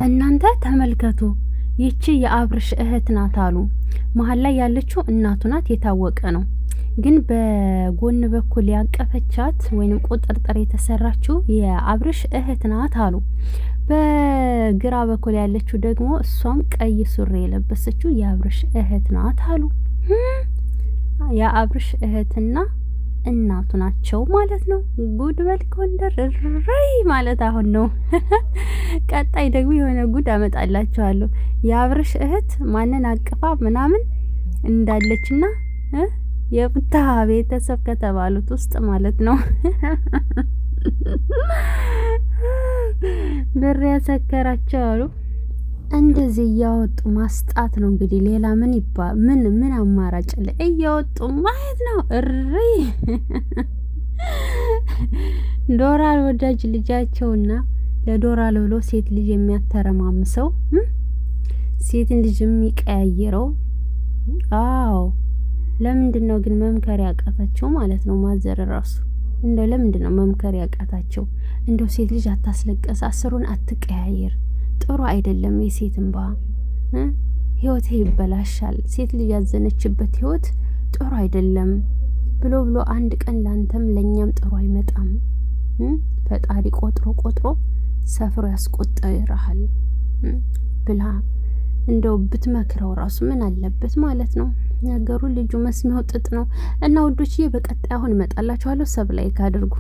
እናንተ ተመልከቱ፣ ይቺ የአብርሽ እህት ናት አሉ። መሀል ላይ ያለችው እናቱ ናት፣ የታወቀ ነው። ግን በጎን በኩል ያቀፈቻት ወይንም ቁጥርጥር የተሰራችው የአብርሽ እህት ናት አሉ። በግራ በኩል ያለችው ደግሞ እሷም ቀይ ሱሪ የለበሰችው የአብርሽ እህት ናት አሉ። የአብርሽ እህትና እናቱ ናቸው ማለት ነው። ጉድ በል ጎንደር ራይ ማለት አሁን ነው። ቀጣይ ደግሞ የሆነ ጉድ አመጣላችኋለሁ። የአብርሽ እህት ማንን አቅፋ ምናምን እንዳለችና የቡታ ቤተሰብ ከተባሉት ውስጥ ማለት ነው። ብር ያሰከራቸው አሉ። እንደዚህ እያወጡ ማስጣት ነው እንግዲህ። ሌላ ምን ምን አማራጭ አለ? እያወጡ ማየት ነው። እሪ ዶላር ወዳጅ ልጃቸውና ለዶላር ብሎ ሴት ልጅ የሚያተረማምሰው ሴትን ልጅ የሚቀያየረው። አዎ ለምንድን ነው ግን መምከር ያቃታቸው ማለት ነው? ማዘር ራሱ እንደው ለምንድን ነው መምከር ያቃታቸው? እንደው ሴት ልጅ አታስለቀስ፣ አስሩን አትቀያየር፣ ጥሩ አይደለም። የሴት እንባ ህይወት ይበላሻል። ሴት ልጅ ያዘነችበት ህይወት ጥሩ አይደለም ብሎ አንድ ቀን ላንተም ለኛም ጥሩ አይመጣም። ፈጣሪ ቆጥሮ ሰፍሮ ያስቆጥራል ብላ እንደው ብትመክረው ራሱ ምን አለበት ማለት ነው። ነገሩ ልጁ መስሚያው ጥጥ ነው። እና ውዶችዬ በቀጣይ አሁን እመጣላችኋለሁ። ሰብ ላይክ አድርጉ።